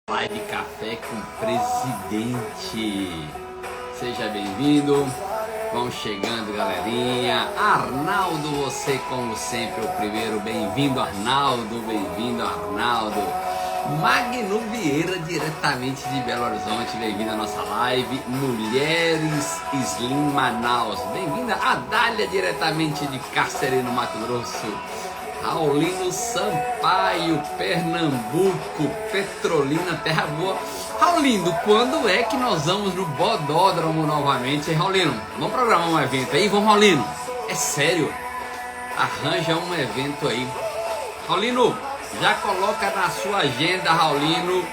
Live Café com Presidente. Seja bem-vindo. Vão chegando, galerinha. Arnaldo, você como sempre o primeiro. Bem-vindo, Arnaldo. Bem-vindo, Arnaldo. Magno Vieira, diretamente de Belo Horizonte. Bem-vindo à nossa live. Mulheres Slim Manaus. Bem-vinda, Adália, diretamente de Cárcere, no Mato Grosso. Raulino Sampaio, Pernambuco, Petrolina, Terra Boa. Raulino, quando é que nós vamos no Bodódromo novamente? Raulino, vamos programar um evento aí? Vamos, Raulino? É sério? Arranja um evento aí. Raulino, já coloca na sua agenda, Raulino,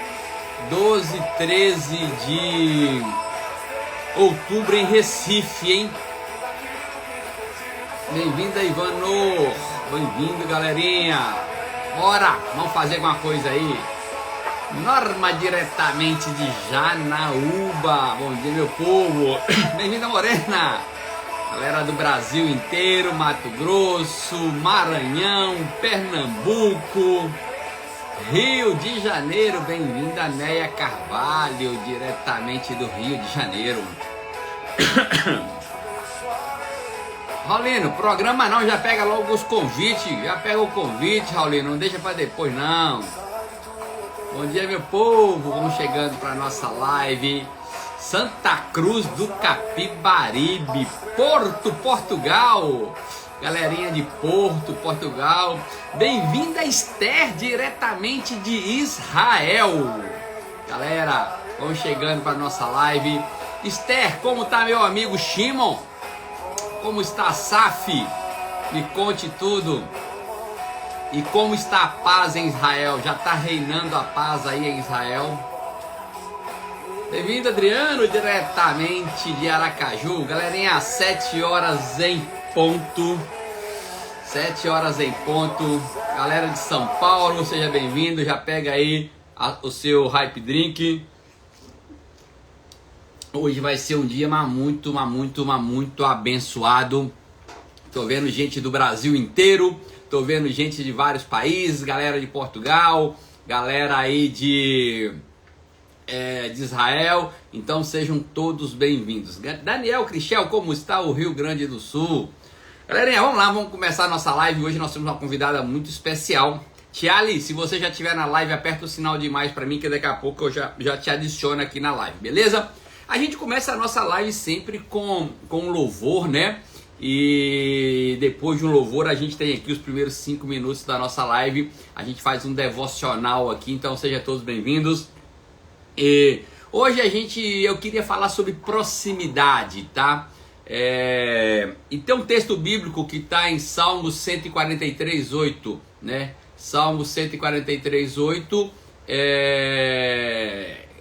12 e 13 de outubro em Recife, hein? Bem-vinda, Ivano. Bem-vindo, galerinha. Bora, vamos fazer alguma coisa aí. Norma, diretamente de Janaúba. Bom dia, meu povo. Bem-vinda, Morena. Galera do Brasil inteiro, Mato Grosso, Maranhão, Pernambuco, Rio de Janeiro. Bem-vinda, Neia Carvalho, diretamente do Rio de Janeiro. Raulino, programa não, já pega logo os convites. Já pega o convite, Raulino, não deixa pra depois não. Bom dia, meu povo, vamos chegando pra nossa live. Santa Cruz do Capibaribe, Porto, Portugal. Galerinha de Porto, Portugal. Bem-vinda, Esther, diretamente de Israel. Galera, vamos chegando pra nossa live. Esther, como tá meu amigo Shimon? Como está a SAF? Me conte tudo. E como está a paz em Israel? Já está reinando a paz aí em Israel? Bem-vindo, Adriano, diretamente de Aracaju. Galerinha, 7 horas em ponto. 7 horas em ponto. Galera de São Paulo, seja bem-vindo. Já pega aí o seu Hype Drink. Hoje vai ser um dia muito abençoado. Tô vendo gente do Brasil inteiro, tô vendo gente de vários países, galera de Portugal, galera aí de Israel. Então sejam todos bem-vindos. Daniel Cristiel, como está o Rio Grande do Sul? Galerinha, vamos lá, vamos começar a nossa live. Hoje nós temos uma convidada muito especial. Tiali, se você já estiver na live, aperta o sinal de mais para mim, que daqui a pouco eu já te adiciono aqui na live, beleza? A gente começa a nossa live sempre com louvor, né? E depois de um louvor a gente tem aqui os primeiros 5 minutos da nossa live. A gente faz um devocional aqui, então sejam todos bem-vindos. E hoje eu queria falar sobre proximidade, tá? E tem um texto bíblico que está em Salmos 143:8, né? Salmos 143:8.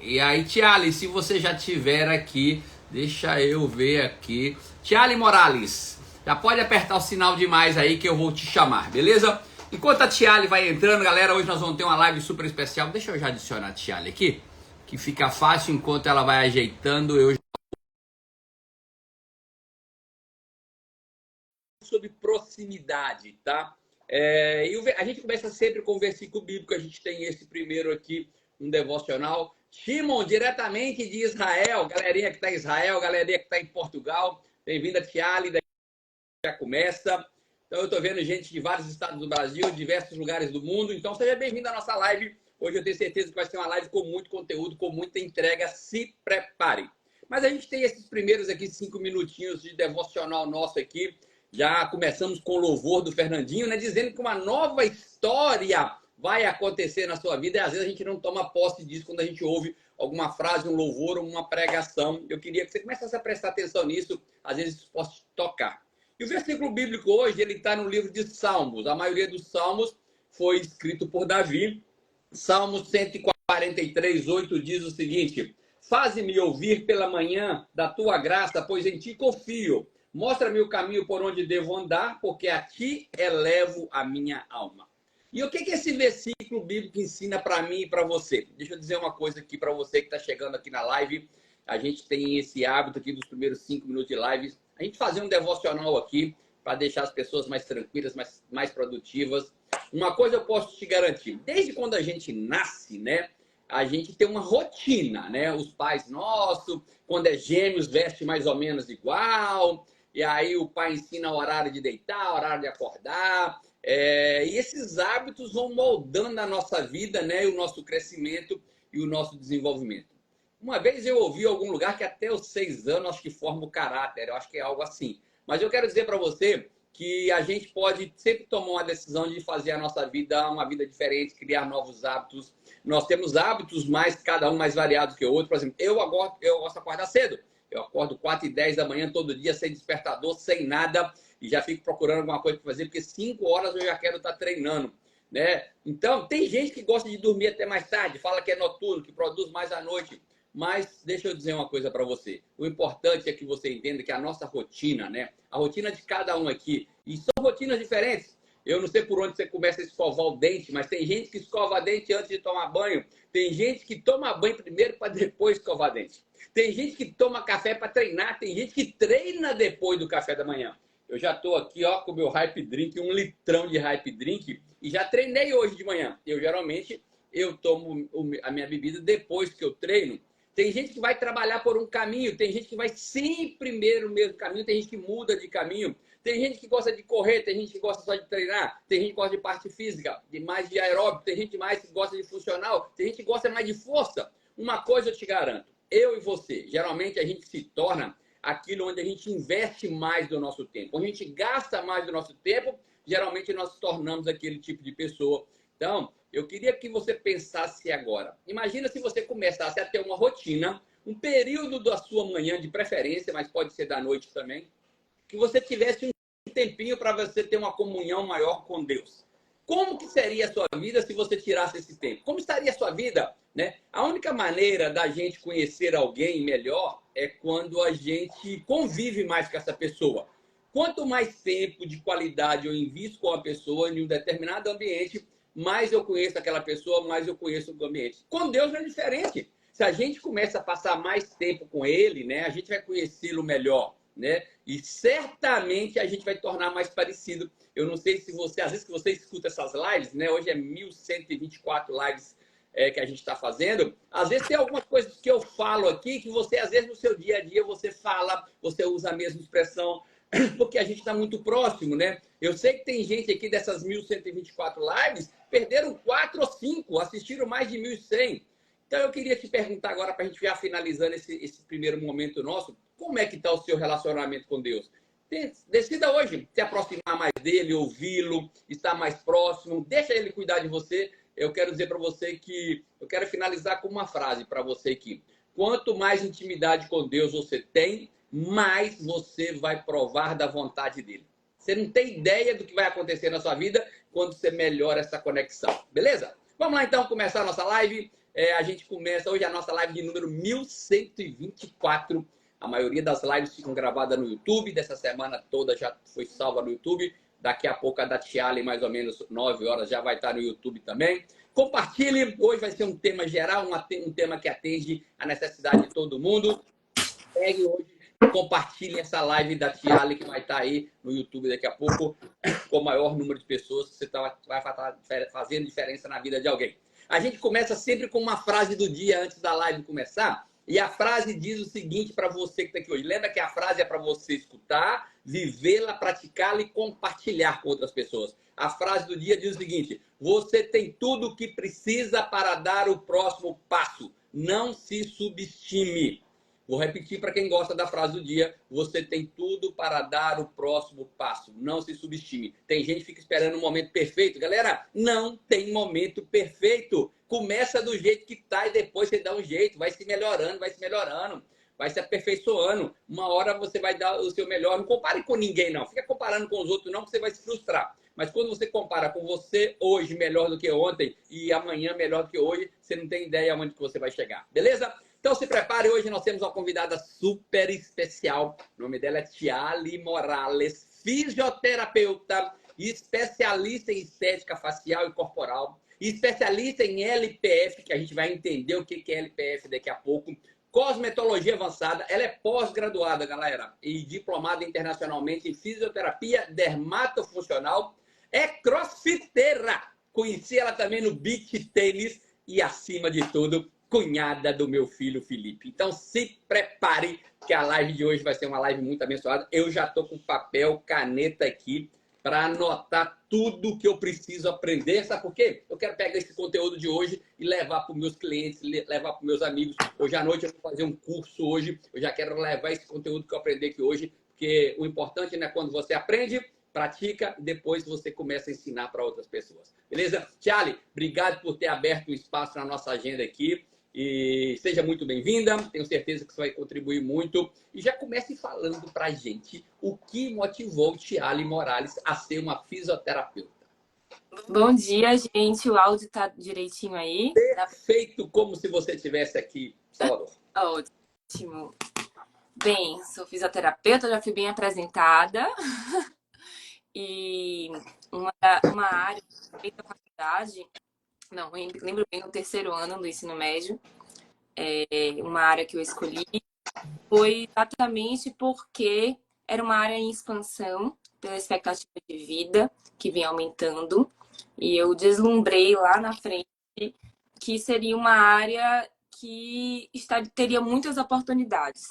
E aí, Tiali, se você já tiver aqui, deixa eu ver aqui. Tiali Morales, já pode apertar o sinal de mais aí que eu vou te chamar, beleza? Enquanto a Tiali vai entrando, galera, hoje nós vamos ter uma live super especial. Deixa eu já adicionar a Tiali aqui, que fica fácil enquanto ela vai ajeitando. Sobre proximidade, tá? A gente começa sempre com o versículo bíblico. A gente tem esse primeiro aqui, um devocional. Shimon, diretamente de Israel, galerinha que está em Israel, galerinha que está em Portugal, bem-vinda, Tiali, já começa. Então eu estou vendo gente de vários estados do Brasil, diversos lugares do mundo, então seja bem-vindo à nossa live. Hoje eu tenho certeza que vai ser uma live com muito conteúdo, com muita entrega, se prepare. Mas a gente tem esses primeiros aqui 5 minutinhos de devocional nosso aqui. Já começamos com o louvor do Fernandinho, né, dizendo que uma nova história vai acontecer na sua vida, e às vezes a gente não toma posse disso quando a gente ouve alguma frase, um louvor ou uma pregação. Eu queria que você começasse a prestar atenção nisso, às vezes isso pode te tocar. E o versículo bíblico hoje, ele está no livro de Salmos. A maioria dos Salmos foi escrito por Davi. Salmos 143:8 diz o seguinte: faze-me ouvir pela manhã da tua graça, pois em ti confio. Mostra-me o caminho por onde devo andar, porque a ti elevo a minha alma. E o que esse versículo bíblico ensina para mim e para você? Deixa eu dizer uma coisa aqui para você que está chegando aqui na live. A gente tem esse hábito aqui dos primeiros 5 minutos de live. A gente fazer um devocional aqui para deixar as pessoas mais tranquilas, mais produtivas. Uma coisa eu posso te garantir. Desde quando a gente nasce, né? a gente tem uma rotina, né? Os pais nossos, quando é gêmeos, veste mais ou menos igual, e aí o pai ensina o horário de deitar, o horário de acordar, e esses hábitos vão moldando a nossa vida, né? E o nosso crescimento e o nosso desenvolvimento. Uma vez eu ouvi em algum lugar que até os 6 anos acho que forma o caráter, eu acho que é algo assim. Mas eu quero dizer para você que a gente pode sempre tomar uma decisão de fazer a nossa vida uma vida diferente, criar novos hábitos. Nós temos hábitos mais, cada um mais variados que o outro. Por exemplo, eu gosto de acordar cedo. Eu acordo 4h10 da manhã todo dia, sem despertador, sem nada, e já fico procurando alguma coisa para fazer, porque 5 horas eu já quero estar treinando, né? Então, tem gente que gosta de dormir até mais tarde, fala que é noturno, que produz mais à noite. Mas deixa eu dizer uma coisa para você. O importante é que você entenda que a nossa rotina, né? A rotina de cada um aqui, e são rotinas diferentes. Eu não sei por onde você começa a escovar o dente, mas tem gente que escova dente antes de tomar banho. Tem gente que toma banho primeiro para depois escovar dente. Tem gente que toma café para treinar. Tem gente que treina depois do café da manhã. Eu já estou aqui ó, com o meu Hype Drink, 1 litrão de Hype Drink, e já treinei hoje de manhã. Eu tomo a minha bebida depois que eu treino. Tem gente que vai trabalhar por um caminho, tem gente que vai sempre primeiro o mesmo caminho, tem gente que muda de caminho, tem gente que gosta de correr, tem gente que gosta só de treinar, tem gente que gosta de parte física, mais de aeróbico, tem gente mais que gosta de funcional, tem gente que gosta mais de força. Uma coisa eu te garanto, eu e você, geralmente a gente se torna aquilo onde a gente investe mais do nosso tempo. Onde a gente gasta mais do nosso tempo, geralmente nós nos tornamos aquele tipo de pessoa. Então, eu queria que você pensasse agora. Imagina se você começasse a ter uma rotina, um período da sua manhã de preferência, mas pode ser da noite também, que você tivesse um tempinho para você ter uma comunhão maior com Deus. Como que seria a sua vida se você tirasse esse tempo? Como estaria a sua vida, né? A única maneira da gente conhecer alguém melhor é quando a gente convive mais com essa pessoa. Quanto mais tempo de qualidade eu invisto com a pessoa em um determinado ambiente, mais eu conheço aquela pessoa, mais eu conheço o ambiente. Com Deus não é diferente. Se a gente começa a passar mais tempo com Ele, né, a gente vai conhecê-lo melhor, né? E certamente a gente vai tornar mais parecido. Eu não sei se você, às vezes que você escuta essas lives, né? Hoje é 1124 lives que a gente está fazendo. Às vezes tem algumas coisas que eu falo aqui que você, às vezes no seu dia a dia, você fala, você usa a mesma expressão, porque a gente está muito próximo, né? Eu sei que tem gente aqui dessas 1124 lives, perderam 4 ou 5, assistiram mais de 1100. Então eu queria te perguntar agora, para a gente já finalizando esse primeiro momento nosso, como é que está o seu relacionamento com Deus? Decida hoje se aproximar mais dele, ouvi-lo, estar mais próximo, deixa ele cuidar de você. Eu quero dizer para você que, eu quero finalizar com uma frase para você aqui. Quanto mais intimidade com Deus você tem, mais você vai provar da vontade dele. Você não tem ideia do que vai acontecer na sua vida quando você melhora essa conexão. Beleza? Vamos lá então começar a nossa live. A gente começa hoje a nossa live de número 1124. A maioria das lives ficam gravadas no YouTube. Dessa semana toda já foi salva no YouTube. Daqui a pouco a da Tiale, mais ou menos 9 horas, já vai estar no YouTube também. Compartilhe. Hoje vai ser um tema geral, um tema que atende a necessidade de todo mundo. Pegue hoje, compartilhe essa live da Tiale, que vai estar aí no YouTube daqui a pouco, com o maior número de pessoas que você vai estar fazendo diferença na vida de alguém. A gente começa sempre com uma frase do dia antes da live começar. E a frase diz o seguinte para você que está aqui hoje. Lembra que a frase é para você escutar, vivê-la, praticá-la e compartilhar com outras pessoas. A frase do dia diz o seguinte: você tem tudo o que precisa para dar o próximo passo. Não se subestime. Vou repetir para quem gosta da frase do dia. Você tem tudo para dar o próximo passo. Não se subestime. Tem gente que fica esperando um momento perfeito. Galera, não tem momento perfeito. Começa do jeito que está e depois você dá um jeito. Vai se melhorando, vai se aperfeiçoando. Uma hora você vai dar o seu melhor. Não compare com ninguém, não. Fica comparando com os outros, não, que você vai se frustrar. Mas quando você compara com você hoje melhor do que ontem e amanhã melhor do que hoje, você não tem ideia aonde que você vai chegar. Beleza? Então se prepare, hoje nós temos uma convidada super especial. O nome dela é Tiale Morales, fisioterapeuta, especialista em estética facial e corporal, especialista em LPF, que a gente vai entender o que é LPF daqui a pouco, cosmetologia avançada, ela é pós-graduada, galera, e diplomada internacionalmente em fisioterapia dermatofuncional, é crossfiteira, conheci ela também no beach tênis, e, acima de tudo, cunhada do meu filho Felipe. Então, se prepare, que a live de hoje vai ser uma live muito abençoada. Eu já estou com papel, caneta aqui para anotar tudo que eu preciso aprender. Sabe por quê? Eu quero pegar esse conteúdo de hoje e levar para os meus clientes, levar para os meus amigos. Hoje à noite eu vou fazer um curso hoje. Eu já quero levar esse conteúdo que eu aprendi aqui hoje, porque o importante, né, quando você aprende, pratica, depois você começa a ensinar para outras pessoas. Beleza? Charlie, obrigado por ter aberto um espaço na nossa agenda aqui. E seja muito bem-vinda, tenho certeza que você vai contribuir muito. E já comece falando para a gente o que motivou Tiale Morales a ser uma fisioterapeuta. Bom dia, gente. O áudio tá direitinho aí? Perfeito, como se você estivesse aqui em Salvador. Ótimo. Bem, sou fisioterapeuta, já fui bem apresentada. E uma área da faculdade, não, lembro bem, no terceiro ano do ensino médio, uma área que eu escolhi foi exatamente porque era uma área em expansão, pela expectativa de vida que vinha aumentando. E eu deslumbrei lá na frente que seria uma área que teria muitas oportunidades.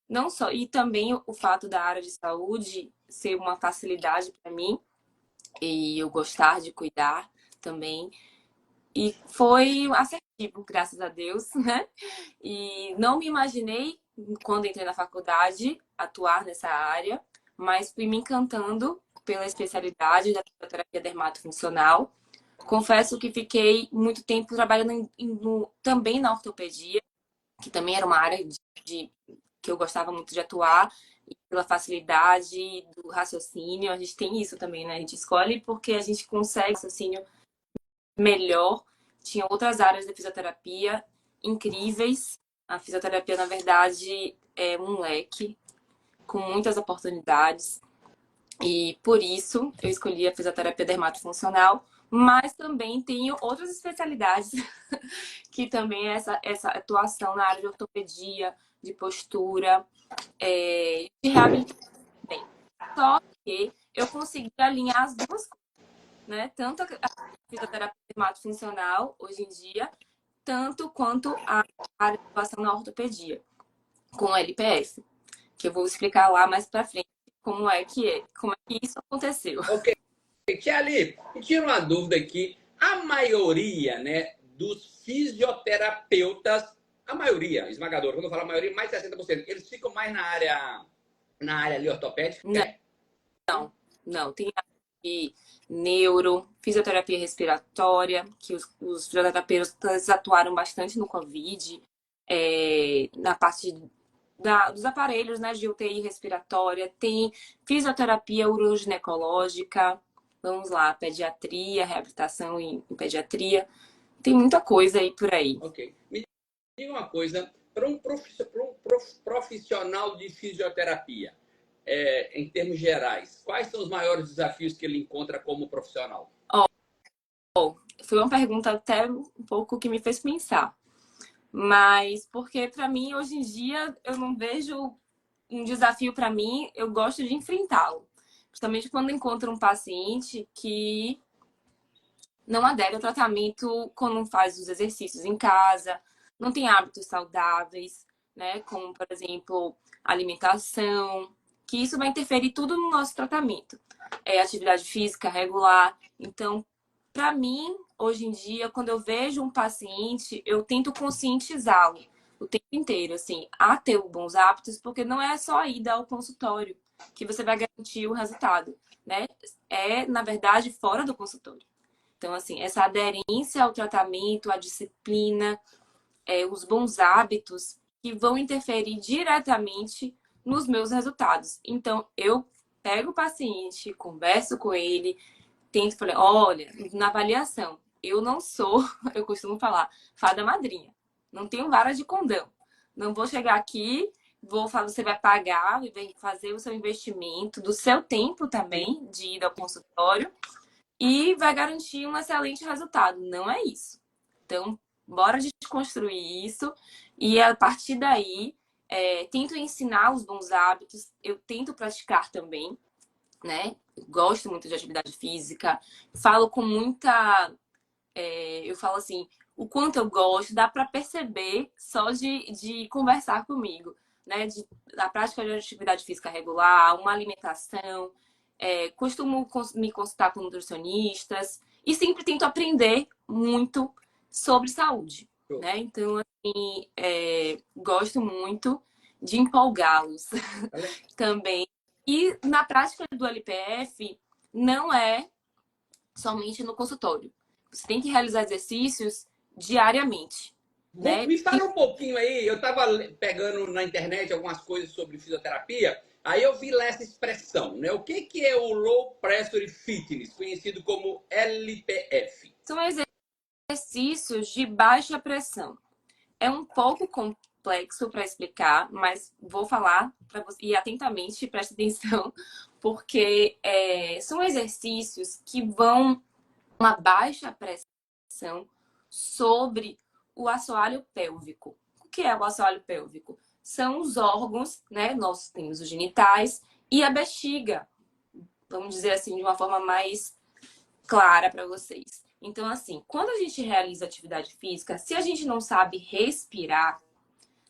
Não só, e também o fato da área de saúde ser uma facilidade para mim e eu gostar de cuidar também. E foi assertivo, graças a Deus, né? E não me imaginei, quando entrei na faculdade, atuar nessa área, mas fui me encantando pela especialidade da fisioterapia dermatofuncional. Confesso que fiquei muito tempo trabalhando também na ortopedia, que também era uma área que eu gostava muito de atuar, e pela facilidade do raciocínio. A gente tem isso também, né? A gente escolhe porque a gente consegue raciocínio melhor. Tinha outras áreas da fisioterapia incríveis. A fisioterapia, na verdade, é um leque com muitas oportunidades. E por isso eu escolhi a fisioterapia dermatofuncional, mas também tenho outras especialidades que também é essa atuação na área de ortopedia, de postura, de reabilitação também. Só que eu consegui alinhar as duas coisas, né? Tanto a fisioterapia dermatofuncional, hoje em dia, tanto quanto a área de atuação na ortopedia, com o LPF, que eu vou explicar lá mais para frente como é que isso aconteceu. Ok. Tiale, me tira uma dúvida aqui. A maioria, né, dos fisioterapeutas, a maioria, esmagadora, quando eu falo a maioria, mais de 60%, eles ficam mais na área ali ortopédica? Não, tem de neuro, fisioterapia respiratória, que os fisioterapeutas atuaram bastante no Covid, na parte dos aparelhos, né, de UTI respiratória, tem fisioterapia uroginecológica, vamos lá, pediatria, reabilitação em pediatria, tem muita coisa aí por aí. Ok. Me diga uma coisa, para um profissional de fisioterapia, em termos gerais, quais são os maiores desafios que ele encontra como profissional? Foi uma pergunta até um pouco que me fez pensar. Mas porque para mim, hoje em dia, eu não vejo um desafio para mim, eu gosto de enfrentá-lo. Principalmente quando encontro um paciente que não adere ao tratamento quando faz os exercícios em casa, não tem hábitos saudáveis, né? Como, por exemplo, alimentação, que isso vai interferir tudo no nosso tratamento. Atividade física regular. Então, para mim, hoje em dia, quando eu vejo um paciente, eu tento conscientizá-lo o tempo inteiro, assim, a ter bons hábitos, porque não é só a ida ao consultório que você vai garantir o resultado, né? Na verdade, fora do consultório. Então, assim, essa aderência ao tratamento, a disciplina, os bons hábitos que vão interferir diretamente nos meus resultados. Então, eu pego o paciente, converso com ele, tento falar, olha, na avaliação, eu não sou, eu costumo falar, fada madrinha. Não tenho vara de condão. Não vou chegar aqui, vou falar, você vai pagar, vai fazer o seu investimento, do seu tempo também, de ir ao consultório, e vai garantir um excelente resultado. Não é isso. Então, bora desconstruir isso e a partir daí tento ensinar os bons hábitos, eu tento praticar também, né? Gosto muito de atividade física, falo com muita. Eu falo assim, o quanto eu gosto, dá para perceber só de conversar comigo, né? Da prática de atividade física regular, uma alimentação. Costumo me consultar com nutricionistas e sempre tento aprender muito sobre saúde, né? Então, assim, gosto muito de empolgá-los também. E na prática do LPF, não é somente no consultório. Você tem que realizar exercícios diariamente, né? Me fala um pouquinho aí, eu estava pegando na internet algumas coisas sobre fisioterapia, aí eu vi lá essa expressão, né? O que é o Low Pressure Fitness, conhecido como LPF? São exercícios de baixa pressão. É um pouco complexo para explicar, mas vou falar para você e atentamente preste atenção, porque são exercícios que vão uma baixa pressão sobre o assoalho pélvico. O que é o assoalho pélvico? São os órgãos, né? Nós temos os genitais e a bexiga, vamos dizer assim, de uma forma mais clara para vocês. Então, assim, quando a gente realiza atividade física, se a gente não sabe respirar,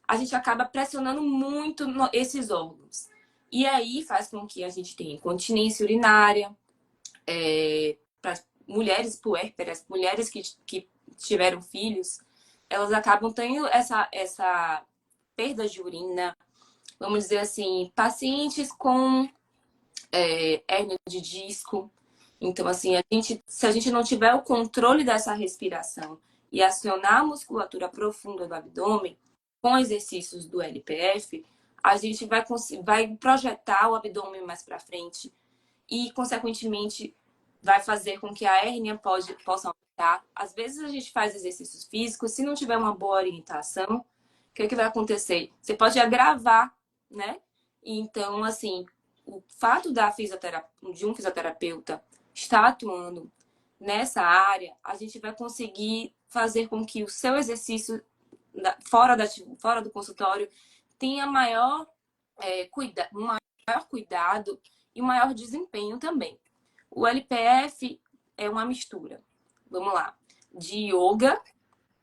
a gente acaba pressionando muito esses órgãos. E aí faz com que a gente tenha incontinência urinária, para mulheres puérperas, mulheres que tiveram filhos, elas acabam tendo essa perda de urina. Vamos dizer assim, pacientes com hérnia de disco. Então, assim, se a gente não tiver o controle dessa respiração e acionar a musculatura profunda do abdômen com exercícios do LPF, a gente vai projetar o abdômen mais para frente e, consequentemente, vai fazer com que a hérnia possa aumentar. Às vezes a gente faz exercícios físicos, se não tiver uma boa orientação, o que vai acontecer? Você pode agravar, né? Então, assim, o fato de um fisioterapeuta estar atuando nessa área, a gente vai conseguir fazer com que o seu exercício fora do consultório tenha maior cuidado e maior desempenho também. O LPF é uma mistura, vamos lá, de yoga,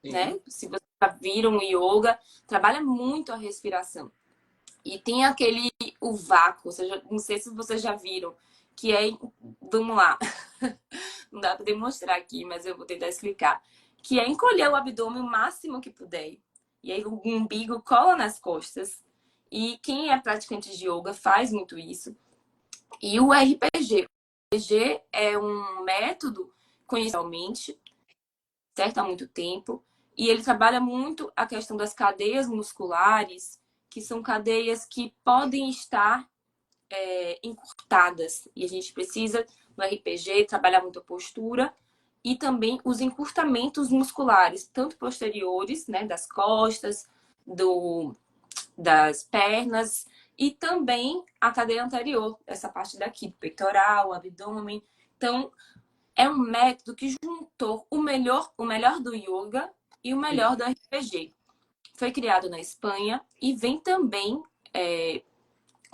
né? Se vocês já viram o yoga, trabalha muito a respiração. E tem o vácuo, não sei se vocês já viram, que vamos lá, não dá para demonstrar aqui, mas eu vou tentar explicar, que é encolher o abdômen o máximo que puder. E aí o umbigo cola nas costas. E quem é praticante de yoga faz muito isso. E o RPG. O RPG é um método conhecido certo? Há muito tempo. E ele trabalha muito a questão das cadeias musculares, que são cadeias que podem estar encurtadas. E a gente precisa, no RPG, trabalhar muito a postura e também os encurtamentos musculares, tanto posteriores, né, das costas, das pernas, e também a cadeia anterior, essa parte daqui, do peitoral, abdômen. Então, é um método que juntou o melhor do yoga e o melhor do RPG. Foi criado na Espanha e vem também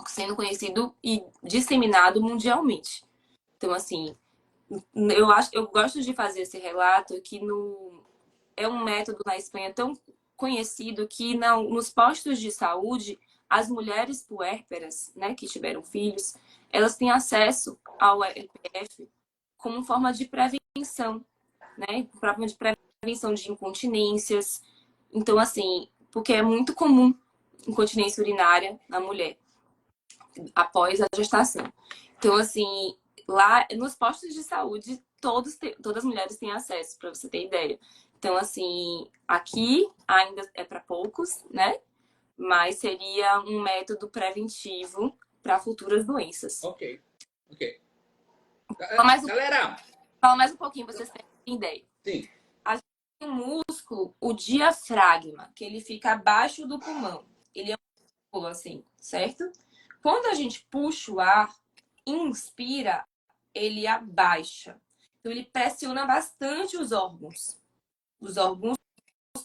sendo conhecido e disseminado mundialmente. Então, assim, eu gosto de fazer esse relato que é um método na Espanha tão conhecido que nos postos de saúde, as mulheres puérperas, né, que tiveram filhos, elas têm acesso ao LPF como forma de prevenção, né? Forma de prevenção de incontinências. Então, assim, porque é muito comum incontinência urinária na mulher após a gestação. Então, assim, lá nos postos de saúde, todas as mulheres têm acesso, para você ter ideia. Então, assim, aqui ainda é para poucos, né? Mas seria um método preventivo para futuras doenças. Ok. Galera, fala mais um pouquinho, pra vocês terem ideia. Sim. A gente tem um músculo, o diafragma, que ele fica abaixo do pulmão. Ele é um músculo assim, certo? Quando a gente puxa o ar, inspira, ele abaixa. Então, ele pressiona bastante os órgãos. Os órgãos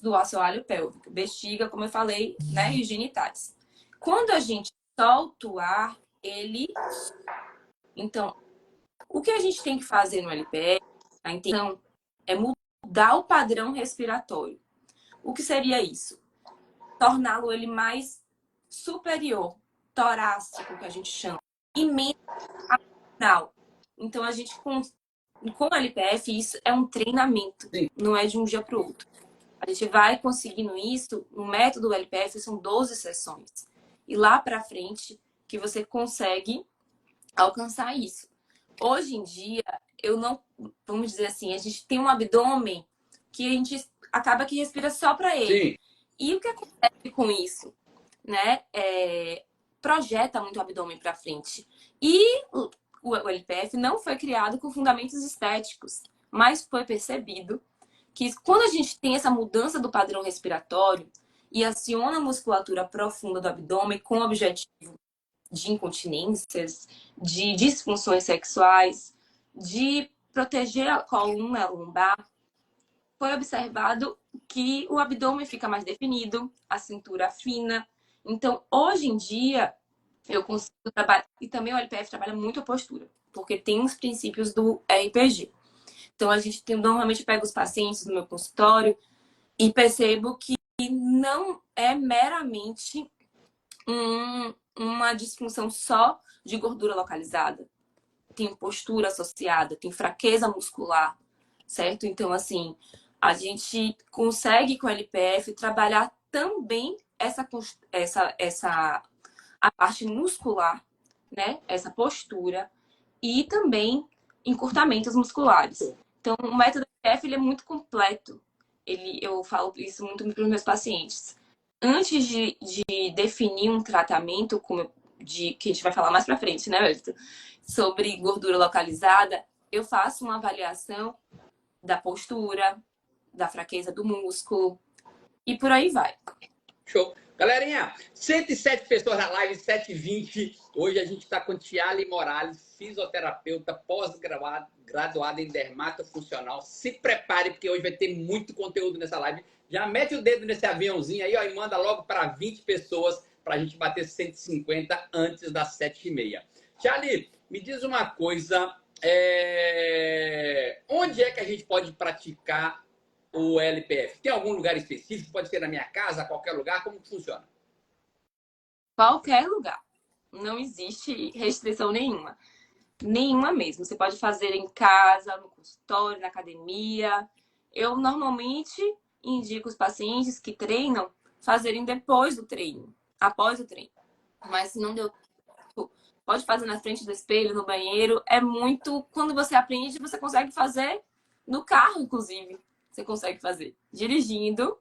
do assoalho pélvico, bexiga, como eu falei, né? E os genitais. Quando a gente solta o ar, ele... Então, o que a gente tem que fazer no LPF, a intenção é mudar mudar o padrão respiratório. O que seria isso? Torná-lo ele mais superior, torácico, que a gente chama, e menos abdominal. Então, a gente, com o LPF, isso é um treinamento, Sim. não é de um dia para o outro. A gente vai conseguindo isso, no método LPF são 12 sessões. E lá para frente, que você consegue alcançar isso. Hoje em dia, eu não, vamos dizer assim, a gente tem um abdômen que a gente acaba que respira só para ele. Sim. E o que acontece com isso? Né? Projeta muito o abdômen para frente. E o LPF não foi criado com fundamentos estéticos, mas foi percebido que quando a gente tem essa mudança do padrão respiratório e aciona a musculatura profunda do abdômen com o objetivo de incontinências, de disfunções sexuais, de proteger a coluna lombar, foi observado que o abdômen fica mais definido, a cintura fina. Então, hoje em dia, eu consigo trabalhar, e também o LPF trabalha muito a postura, porque tem os princípios do RPG. Então, a gente normalmente pega os pacientes no meu consultório e percebo que não é meramente uma disfunção só de gordura localizada. Tem postura associada, tem fraqueza muscular, certo? Então, assim, a gente consegue com o LPF trabalhar também a parte muscular, né? Essa postura e também encurtamentos musculares. Então, o método LPF ele é muito completo. Eu falo isso muito para os meus pacientes. Antes de definir um tratamento, que a gente vai falar mais para frente, né, Wellington? Sobre gordura localizada, eu faço uma avaliação da postura, da fraqueza do músculo e por aí vai. Show. Galerinha, 107 pessoas na live, 7h20. Hoje a gente está com Tiale Morales, fisioterapeuta, pós-graduada em dermatofuncional. Se prepare, porque hoje vai ter muito conteúdo nessa live. Já mete o dedo nesse aviãozinho aí, ó, e manda logo para 20 pessoas para a gente bater 150 antes das 7h30. Tiale, me diz uma coisa. Onde é que a gente pode praticar o LPF? Tem algum lugar específico? Pode ser na minha casa, qualquer lugar? Como que funciona? Qualquer lugar. Não existe restrição nenhuma. Nenhuma mesmo. Você pode fazer em casa, no consultório, na academia. Eu normalmente indico os pacientes que treinam fazerem depois do treino, após o treino. Mas se não deu tempo, pode fazer na frente do espelho, no banheiro. É muito... Quando você aprende, você consegue fazer no carro, inclusive. Você consegue fazer dirigindo,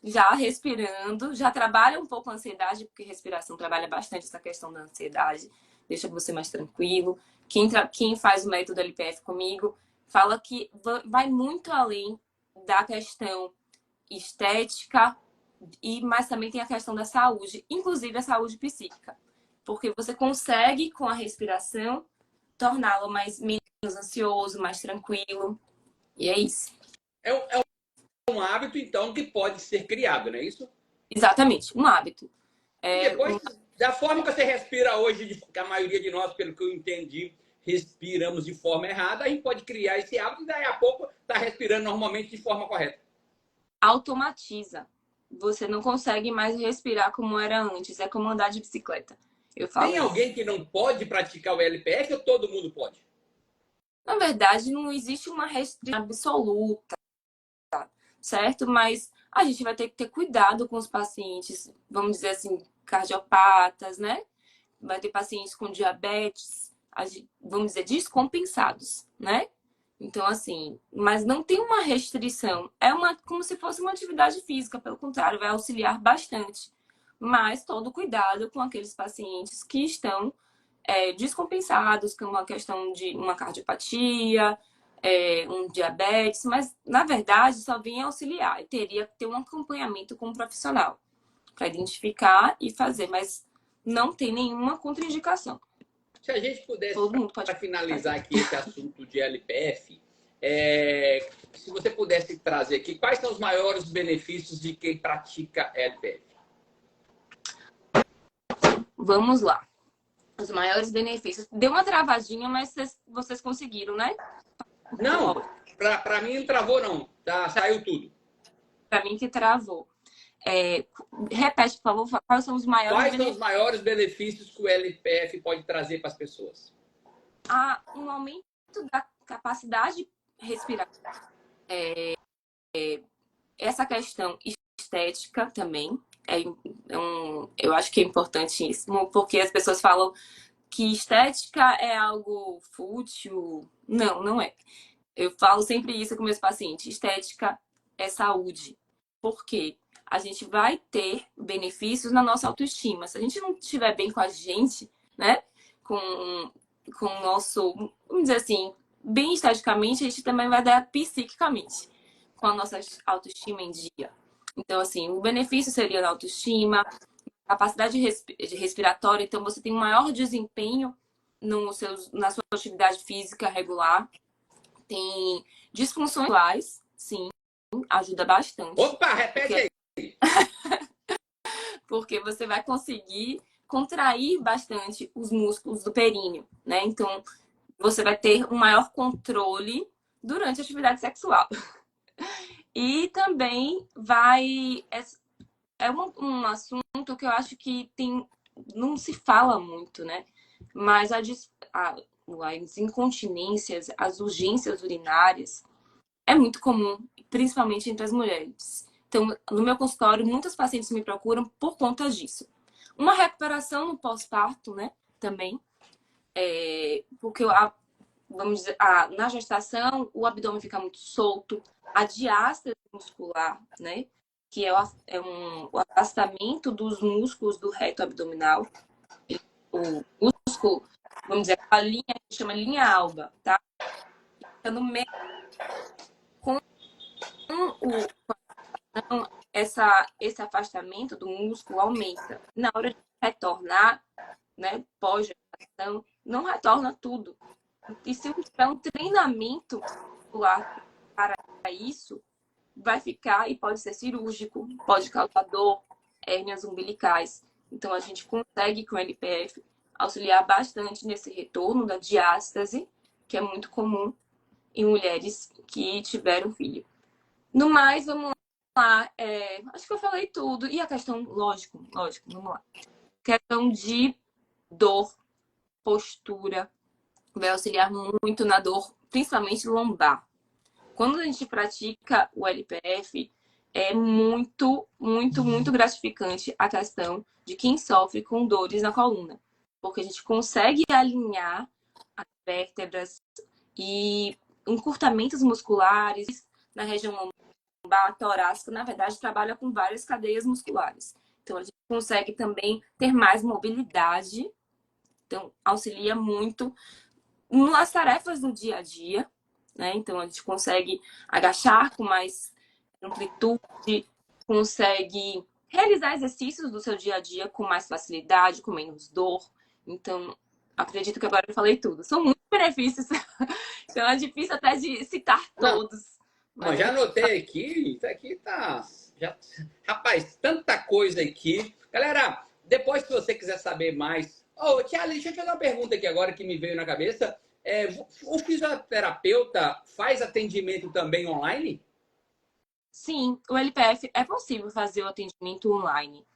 já respirando, já trabalha um pouco a ansiedade, porque respiração trabalha bastante essa questão da ansiedade, deixa você mais tranquilo. Quem faz o método LPF comigo fala que vai muito além da questão estética, mas também tem a questão da saúde, inclusive a saúde psíquica. Porque você consegue, com a respiração, torná-lo menos ansioso, mais tranquilo. E é isso. É um hábito, então, que pode ser criado, não é isso? Exatamente, um hábito. E depois, da forma que você respira hoje, que a maioria de nós, pelo que eu entendi, respiramos de forma errada, a gente pode criar esse hábito e daí a pouco está respirando normalmente de forma correta. Automatiza. Você não consegue mais respirar como era antes. É como andar de bicicleta. Eu falo Tem alguém que não pode praticar o LPF ou todo mundo pode? Na verdade, não existe uma restrição absoluta, certo? Mas a gente vai ter que ter cuidado com os pacientes, vamos dizer assim, cardiopatas, né? Vai ter pacientes com diabetes, vamos dizer, descompensados, né? Então, assim, mas não tem uma restrição. Como se fosse uma atividade física, pelo contrário, vai auxiliar bastante. Mas todo cuidado com aqueles pacientes que estão descompensados, com uma questão de uma cardiopatia, um diabetes, mas na verdade só vem auxiliar. E teria que ter um acompanhamento com um profissional para identificar e fazer, mas não tem nenhuma contraindicação. Se a gente pudesse, Todo mundo pode para finalizar aqui esse assunto de LPF, se você pudesse trazer aqui, quais são os maiores benefícios de quem pratica LPF? Vamos lá. Os maiores benefícios. Deu uma travadinha, mas vocês conseguiram, né? Não, Para mim não travou, não. Tá, saiu tudo. Para mim que travou. Repete, por favor, quais são os maiores Quais são os benefícios? maiores benefícios que o LPF pode trazer para as pessoas? Um aumento da capacidade respiratória. Essa questão estética também. Eu acho que é importantíssimo, porque as pessoas falam que estética é algo fútil. Não, não é. Eu falo sempre isso com meus pacientes. Estética é saúde. Por quê? A gente vai ter benefícios na nossa autoestima. Se a gente não estiver bem com a gente, né? Com o nosso, vamos dizer assim, bem esteticamente, a gente também vai dar psiquicamente, com a nossa autoestima em dia. Então, assim, o benefício seria na autoestima, capacidade respiratória, então você tem um maior desempenho na sua atividade física regular. Tem disfunções sexuais, sim, ajuda bastante. Opa, repete aí. Porque você vai conseguir contrair bastante os músculos do períneo, né? Então, você vai ter um maior controle durante a atividade sexual. E também um assunto que eu acho que não se fala muito, né? Mas as incontinências, as urgências urinárias é muito comum, principalmente entre as mulheres. Então, no meu consultório, muitos pacientes me procuram por conta disso. Uma recuperação no pós-parto, né? Também. Porque vamos dizer, na gestação, o abdômen fica muito solto, a diástase muscular, né? Que é o afastamento dos músculos do reto abdominal. O músculo, vamos dizer, a linha, a gente chama linha alba, tá? Fica no meio com esse afastamento do músculo aumenta. Na hora de retornar, né, pós-gestação, não retorna tudo. E se tiver um treinamento muscular para isso, vai ficar e pode ser cirúrgico, pode causar dor, hérnias umbilicais. Então, a gente consegue, com o LPF, auxiliar bastante nesse retorno da diástase, que é muito comum em mulheres que tiveram filho. No mais, vamos lá. Acho que eu falei tudo. E a questão, lógico, vamos lá. Questão de dor, postura, vai auxiliar muito na dor, principalmente lombar. Quando a gente pratica o LPF, é muito, muito, muito gratificante a questão de quem sofre com dores na coluna. Porque a gente consegue alinhar as vértebras e encurtamentos musculares na região lombar, torácica, na verdade, trabalha com várias cadeias musculares. Então, a gente consegue também ter mais mobilidade. Então, auxilia muito nas tarefas do dia a dia, né? Então, a gente consegue agachar com mais amplitude, consegue realizar exercícios do seu dia a dia com mais facilidade, com menos dor. Então, acredito que agora eu falei tudo. São muitos benefícios. Então, é difícil até de citar todos. Mas já anotei aqui, isso aqui tá. Rapaz, tanta coisa aqui. Galera, depois, se você quiser saber mais. Ô, Thiago, deixa eu te fazer uma pergunta aqui agora que me veio na cabeça. O fisioterapeuta faz atendimento também online? Sim, o LPF é possível fazer o atendimento online.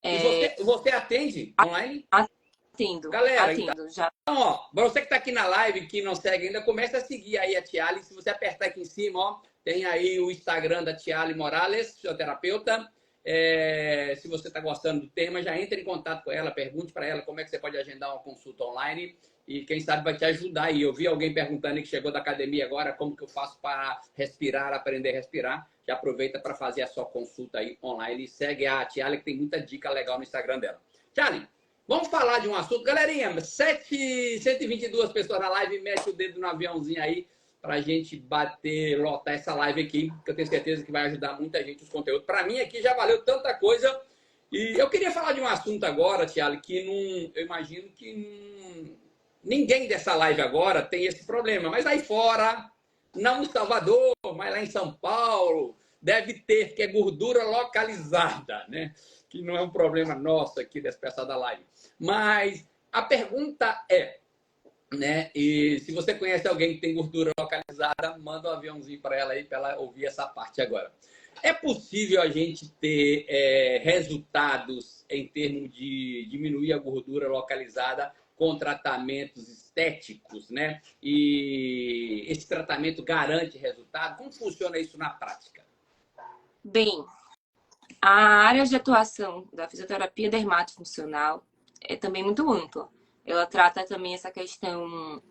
E você atende online? Atendo, Galera, atendo. Já. Então, ó, você que está aqui na live, que não segue ainda, começa a seguir aí a Tiale. Se você apertar aqui em cima, ó, tem aí o Instagram da Tiale Morales, fisioterapeuta. Se você está gostando do tema, já entre em contato com ela, pergunte para ela como é que você pode agendar uma consulta online e quem sabe vai te ajudar aí. Eu vi alguém perguntando aí que chegou da academia agora, como que eu faço para respirar, aprender a respirar. Já aproveita para fazer a sua consulta aí online e segue a Tiale, que tem muita dica legal no Instagram dela. Tiale, vamos falar de um assunto. Galerinha, 122 pessoas na live, mete o dedo no aviãozinho aí pra gente lotar essa live aqui, que eu tenho certeza que vai ajudar muita gente os conteúdos. Para mim aqui já valeu tanta coisa. E eu queria falar de um assunto agora, Tiago, que eu imagino que ninguém dessa live agora tem esse problema. Mas aí fora, não no Salvador, mas lá em São Paulo, deve ter, que é gordura localizada, né? Que não é um problema nosso aqui desse pessoal da live. Mas a pergunta é, né? E se você conhece alguém que tem gordura localizada, manda um aviãozinho para ela aí, para ela ouvir essa parte agora. É possível a gente ter resultados em termos de diminuir a gordura localizada com tratamentos estéticos, né? E esse tratamento garante resultado? Como funciona isso na prática? Bem, a área de atuação da fisioterapia dermatofuncional é também muito ampla. Ela trata também essa questão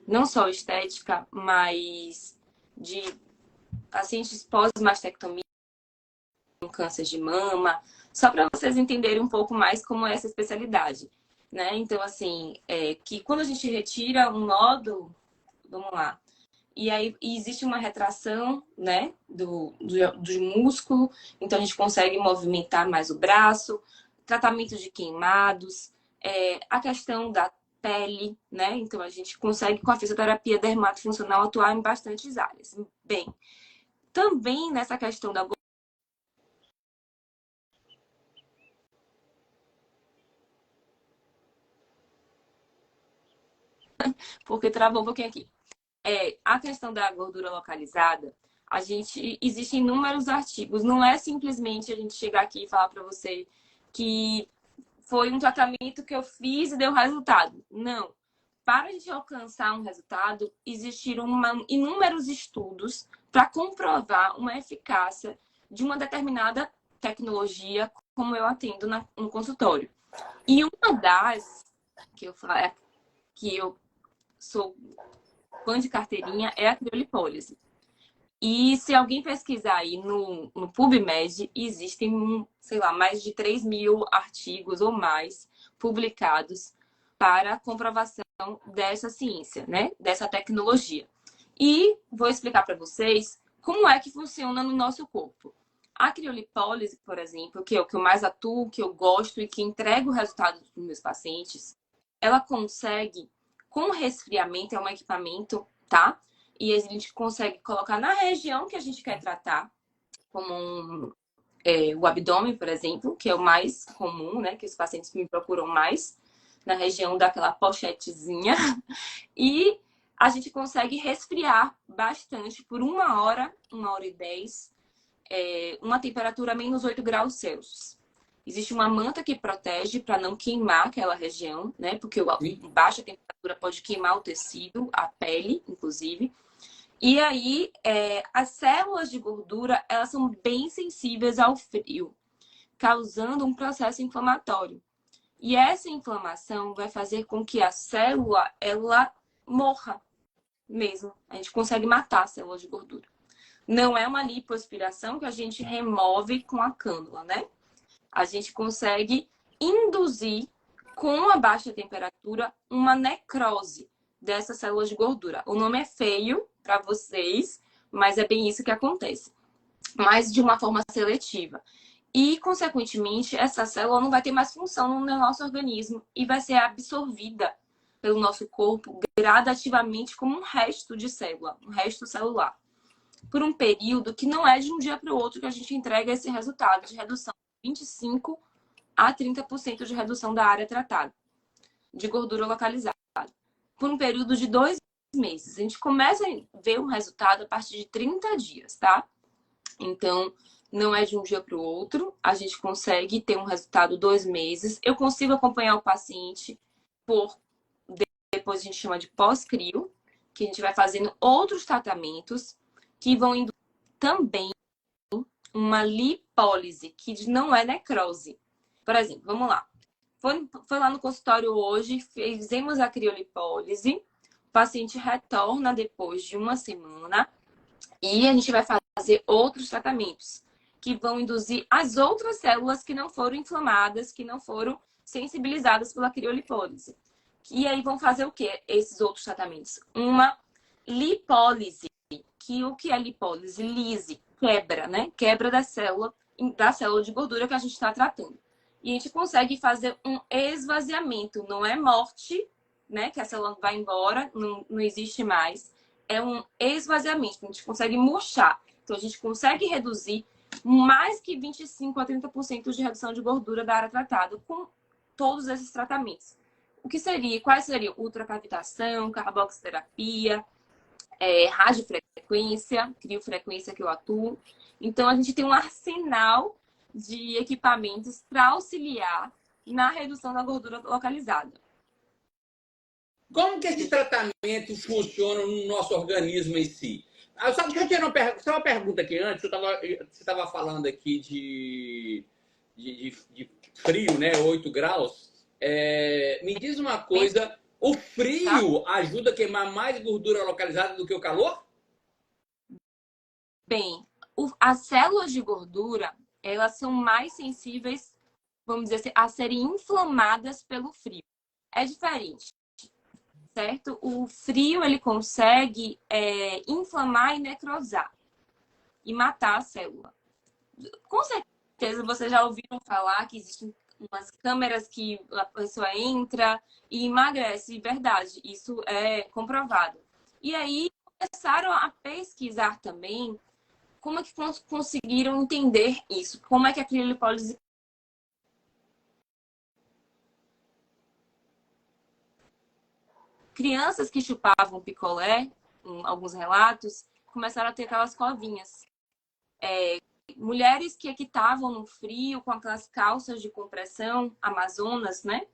não só estética, mas de pacientes pós-mastectomia com câncer de mama, só para vocês entenderem um pouco mais como é essa especialidade, né? Então, assim, que quando a gente retira um nódulo, vamos lá, e aí existe uma retração, né, do músculo, então a gente consegue movimentar mais o braço, tratamento de queimados, a questão da pele, né? Então a gente consegue com a fisioterapia dermatofuncional atuar em bastantes áreas. Bem, também nessa questão da porque travou um pouquinho aqui. A questão da gordura localizada, existem inúmeros artigos. Não é simplesmente a gente chegar aqui e falar para você que foi um tratamento que eu fiz e deu resultado. Não. Para a gente alcançar um resultado, existiram inúmeros estudos para comprovar uma eficácia de uma determinada tecnologia, como eu atendo no consultório. E uma das que eu sou fã de carteirinha é a criolipólise. E se alguém pesquisar aí no PubMed, existem, sei lá, mais de 3.000 artigos ou mais publicados para comprovação dessa ciência, né? Dessa tecnologia. E vou explicar para vocês como é que funciona no nosso corpo. A criolipólise, por exemplo, que é o que eu mais atuo, que eu gosto e que entrego o resultado dos meus pacientes, ela consegue, com resfriamento, é um equipamento, tá? E a gente consegue colocar na região que a gente quer tratar, como o abdômen, por exemplo, que é o mais comum, né? Que os pacientes me procuram mais, na região daquela pochetezinha. E a gente consegue resfriar bastante por 1 hora, 1 hora e 10, uma temperatura menos 8 graus Celsius. Existe uma manta que protege para não queimar aquela região, né? Porque a baixa temperatura pode queimar o tecido, a pele, inclusive. E aí, as células de gordura, elas são bem sensíveis ao frio, causando um processo inflamatório. E essa inflamação vai fazer com que a célula, ela morra mesmo. A gente consegue matar a célula de gordura. Não é uma lipoaspiração que a gente remove com a cânula, né? A gente consegue induzir, com a baixa temperatura, uma necrose dessas células de gordura. O nome é feio para vocês, mas é bem isso que acontece. Mas de uma forma seletiva. E, consequentemente, essa célula não vai ter mais função no nosso organismo e vai ser absorvida pelo nosso corpo gradativamente como um resto de célula, um resto celular. Por um período que não é de um dia para o outro que a gente entrega esse resultado de redução de 25 a 30% de redução da área tratada de gordura localizada. Por um período de 2 meses. A gente começa a ver um resultado a partir de 30 dias, tá? Então, não é de um dia para o outro. A gente consegue ter um resultado 2 meses. Eu consigo acompanhar o paciente depois a gente chama de pós-crio, que a gente vai fazendo outros tratamentos que vão indo também uma lipólise, que não é necrose. Por exemplo, vamos lá. Foi lá no consultório hoje, fizemos a criolipólise, o paciente retorna depois de 1 semana e a gente vai fazer outros tratamentos que vão induzir as outras células que não foram inflamadas, que não foram sensibilizadas pela criolipólise. E aí vão fazer o quê? Esses outros tratamentos? Uma lipólise. O que é lipólise? Lise, quebra, né? Quebra da célula de gordura que a gente está tratando. E a gente consegue fazer um esvaziamento. Não é morte, né? Que a célula vai embora, não existe mais. É um esvaziamento. A gente consegue murchar. Então, a gente consegue reduzir mais que 25 a 30% de redução de gordura da área tratada com todos esses tratamentos. O que seria? Quais seriam? Ultracavitação, carboxiterapia, radiofrequência, criofrequência que eu atuo. Então, a gente tem um arsenal de equipamentos para auxiliar na redução da gordura localizada. Como que esses tratamentos funcionam no nosso organismo em si? Só deixa eu tirar uma pergunta aqui antes. Você estava falando aqui de frio, né? 8 graus. Me diz uma coisa, o frio ajuda a queimar mais gordura localizada do que o calor? Bem, as células de gordura, elas são mais sensíveis, vamos dizer assim, a serem inflamadas pelo frio. É diferente, certo? O frio, ele consegue inflamar e necrosar e matar a célula. Com certeza, vocês já ouviram falar que existem umas câmeras que a pessoa entra e emagrece. Verdade, isso é comprovado. E aí, começaram a pesquisar também como é que conseguiram entender isso, como é que a criolipólise crianças que chupavam picolé, em alguns relatos, começaram a ter aquelas covinhas. Mulheres que estavam no frio com aquelas calças de compressão amazonas, né?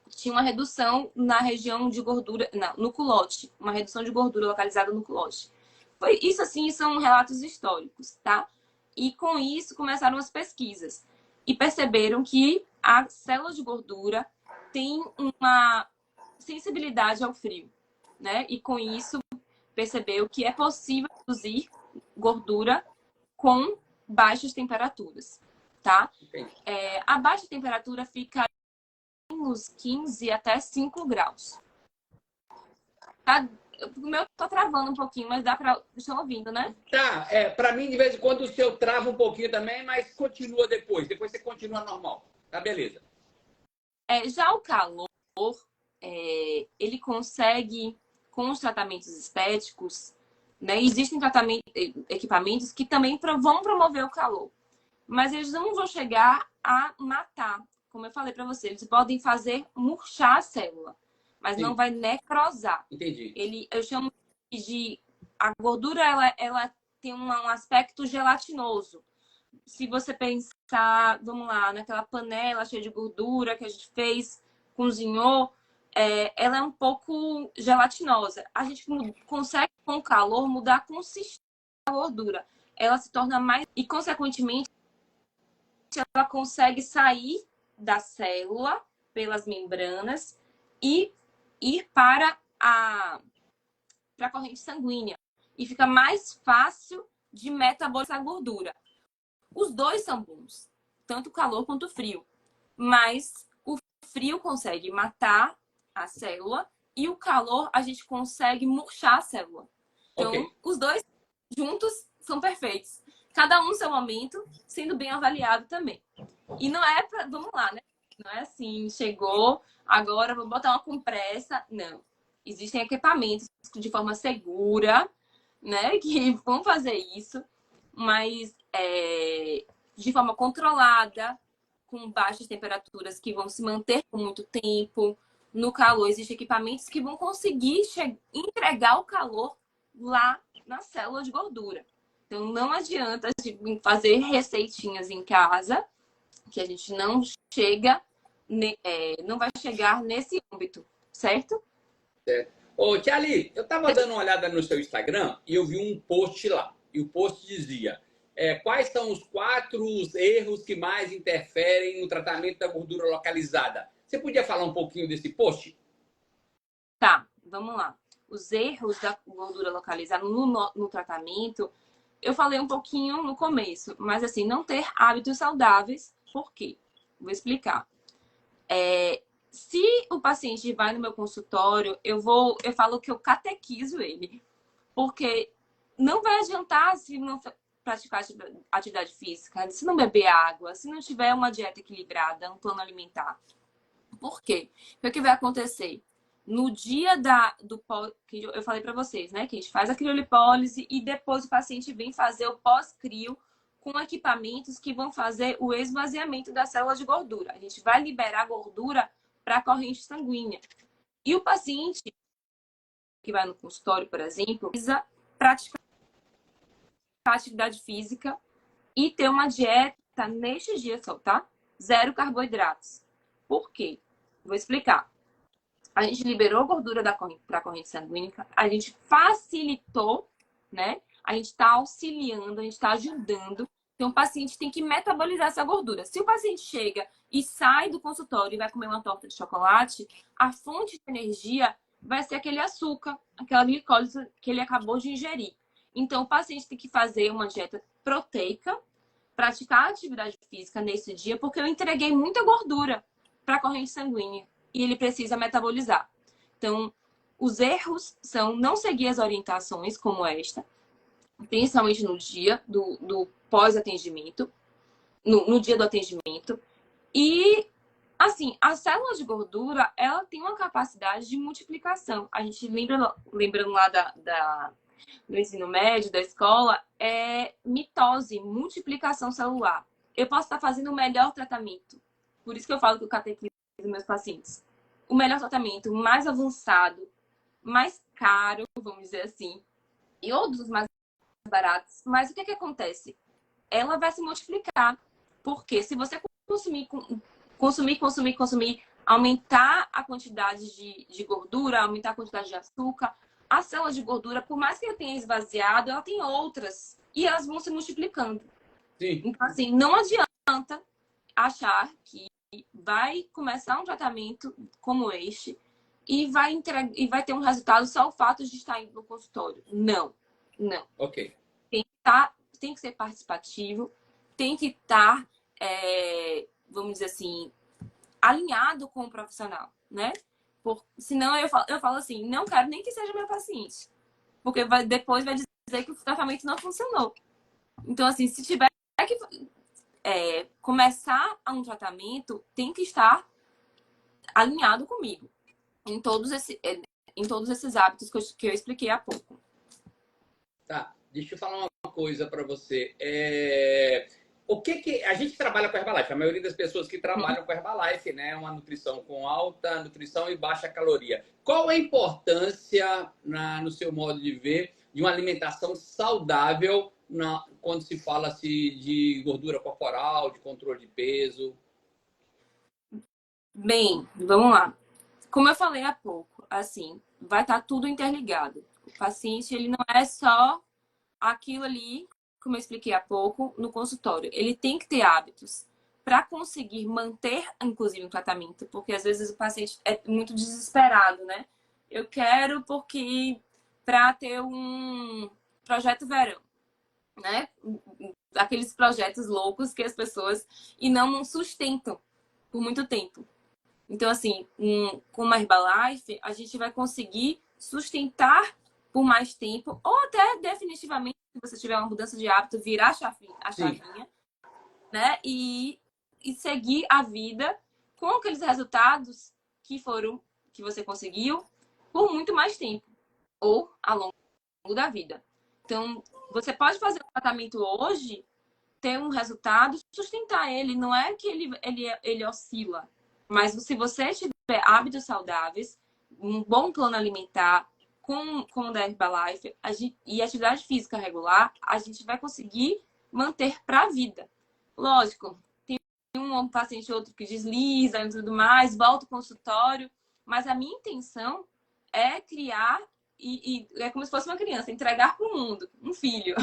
Tinha uma redução na região de gordura, no culote, uma redução de gordura localizada no culote. Isso, assim, são relatos históricos, tá? E com isso começaram as pesquisas e perceberam que a célula de gordura tem uma sensibilidade ao frio, né? E com isso percebeu que é possível reduzir gordura com baixas temperaturas, tá? A baixa temperatura fica nos 15 até 5 graus. Tá? O meu tá travando um pouquinho, mas dá para... Estão ouvindo, né? Tá, para mim de vez em quando o seu trava um pouquinho também, mas continua depois você continua normal. Tá, beleza. Já o calor, ele consegue, com os tratamentos estéticos, né? Existem equipamentos que também vão promover o calor, mas eles não vão chegar a matar. Como eu falei para você, eles podem fazer murchar a célula, mas Sim. não vai necrosar. Entendi. Eu chamo de... A gordura, ela tem um aspecto gelatinoso. Se você pensar, vamos lá, naquela panela cheia de gordura que a gente fez, cozinhou, ela é um pouco gelatinosa. A gente consegue, com o calor, mudar a consistência da gordura. Ela se torna mais... E, consequentemente, ela consegue sair da célula pelas membranas e ir para a corrente sanguínea. E fica mais fácil de metabolizar a gordura. Os dois são bons, tanto o calor quanto o frio. Mas o frio consegue matar a célula e o calor a gente consegue murchar a célula. Então, Os dois juntos são perfeitos. Cada um no seu momento, sendo bem avaliado também. E não é pra... Vamos lá, né? Não é assim, chegou, agora vou botar uma compressa. Não. Existem equipamentos de forma segura, né? Que vão fazer isso, mas de forma controlada, com baixas temperaturas que vão se manter por muito tempo. No calor, existem equipamentos que vão conseguir entregar o calor lá na célula de gordura. Então, não adianta fazer receitinhas em casa, que a gente não chega, não vai chegar nesse âmbito, certo? Certo. Ô, Tia Ali, eu estava dando uma olhada no seu Instagram e eu vi um post lá. E o post dizia: quais são os 4 erros que mais interferem no tratamento da gordura localizada? Você podia falar um pouquinho desse post? Tá, vamos lá. Os erros da gordura localizada no tratamento, eu falei um pouquinho no começo, mas assim, não ter hábitos saudáveis. Por quê? Vou explicar. Se o paciente vai no meu consultório, eu falo que eu catequizo ele. Porque não vai adiantar se não praticar atividade física, se não beber água, se não tiver uma dieta equilibrada, um plano alimentar. Por quê? Porque o que vai acontecer? No dia que eu falei para vocês, né? Que a gente faz a criolipólise e depois o paciente vem fazer o pós-crio com equipamentos que vão fazer o esvaziamento das células de gordura. A gente vai liberar gordura para a corrente sanguínea. E o paciente que vai no consultório, por exemplo, precisa praticar atividade física e ter uma dieta nestes dias só, tá? Zero carboidratos. Por quê? Vou explicar. A gente liberou gordura para a corrente sanguínea, a gente facilitou, né? A gente está auxiliando, a gente está ajudando. Então, o paciente tem que metabolizar essa gordura. Se o paciente chega e sai do consultório e vai comer uma torta de chocolate, a fonte de energia vai ser aquele açúcar, aquela glicose que ele acabou de ingerir. Então, o paciente tem que fazer uma dieta proteica, praticar atividade física nesse dia, porque eu entreguei muita gordura para a corrente sanguínea e ele precisa metabolizar. Então, os erros são não seguir as orientações como esta, principalmente no dia do pós-atendimento, no dia do atendimento. E, assim, a célula de gordura, ela tem uma capacidade de multiplicação. A gente lembrando lá do ensino médio, da escola, é mitose, multiplicação celular. Eu posso estar fazendo o melhor tratamento. Por isso que eu falo que eu catequizo meus pacientes. O melhor tratamento, mais avançado, mais caro, vamos dizer assim, e outros mais baratos. Mas o que acontece? Ela vai se multiplicar. Porque se você consumir, aumentar a quantidade de gordura, aumentar a quantidade de açúcar, a célula de gordura, por mais que eu tenha esvaziado, ela tem outras. E elas vão se multiplicando. Sim. Então, assim, não adianta achar que vai começar um tratamento como este e vai ter um resultado só o fato de estar indo no consultório. Não. Ok. Tem que ser participativo, tem que estar, vamos dizer assim, alinhado com o profissional, né? Senão eu falo assim, não quero nem que seja meu paciente. Porque depois vai dizer que o tratamento não funcionou. Então, assim, se tiver que começar um tratamento, tem que estar alinhado comigo. Em todos esses hábitos que eu expliquei há pouco. Tá, deixa eu falar uma coisa para você. O que a gente trabalha com Herbalife? A maioria das pessoas que trabalham com Herbalife, né, é uma nutrição com alta nutrição e baixa caloria. Qual a importância, no seu modo de ver, de uma alimentação saudável quando se fala-se de gordura corporal, de controle de peso? Bem, vamos lá. Como eu falei há pouco, assim, vai estar tudo interligado. O paciente, ele não é só aquilo ali, como eu expliquei há pouco, no consultório. Ele tem que ter hábitos para conseguir manter, inclusive, um tratamento, porque às vezes o paciente é muito desesperado, né? Eu quero porque para ter um projeto verão, né? Aqueles projetos loucos que as pessoas e não sustentam por muito tempo. Então, assim, com uma Herbalife, a gente vai conseguir sustentar por mais tempo, ou até definitivamente, se você tiver uma mudança de hábito, virar a chavinha, né? E seguir a vida com aqueles resultados que você conseguiu por muito mais tempo, ou ao longo da vida. Então, você pode fazer um tratamento hoje, ter um resultado, sustentar ele. Não é que ele oscila. Mas se você tiver hábitos saudáveis, um bom plano alimentar, com o da Herbalife e atividade física regular, a gente vai conseguir manter para a vida. Lógico, tem um paciente outro que desliza e tudo mais, volta ao consultório, mas a minha intenção é criar, e é como se fosse uma criança, entregar para o mundo, um filho.